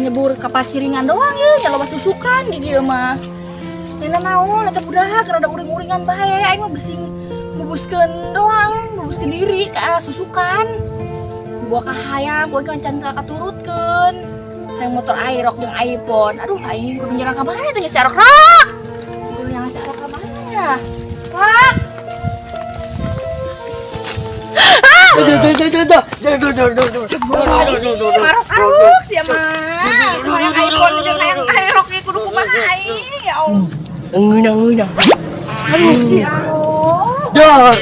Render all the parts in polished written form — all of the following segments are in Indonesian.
nyebur kapal ciringan doang ya, nyaloba susukan di dia mah. Yana naon eta budak rada uring-uringan bae, aing mah besing bubuskeun doang, bubuskeun diri ka susukan. Gua kahayang, gua kancan ka katurutkeun. Hayang motor airok jeung iPhone. Aduh, aing kudu nyerang ka mana teh si Arok Rak. Kudu nyerang si Arok ka mana ya? Rak. Arok sia mah. Hayang iPhone jeung hayang airok ge kudu kumaha aing. Ya Allah. Ngeunah. Aduh si Arok. Dah.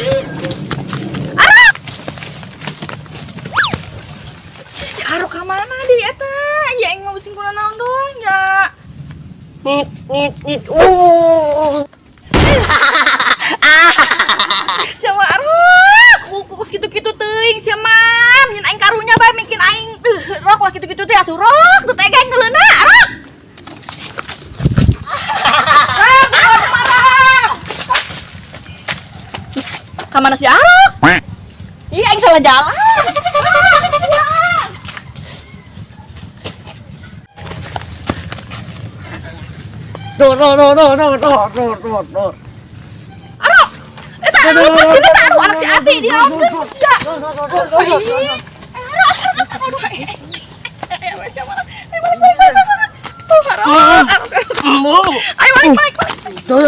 Si Arok ka mana di eta? Ya aing mah bising kuna naon doang ya. Nit. Siapa Arok? Kukus gitu-gitu teuing sia mah. Nyen aing karunya bae bikin aing rok lah gitu-gitu teh atuh rok teu tega ngeuleuna Arok. Kamana si Arok? Ih, aing salah jalan. Tuh. Arok, eta anu pas kita anu anak si Ati di laut geus ya. Ih, Arok, aduh. Ayo siapa? Ayo balik. Oh, Arok. Ayo balik. Tuh.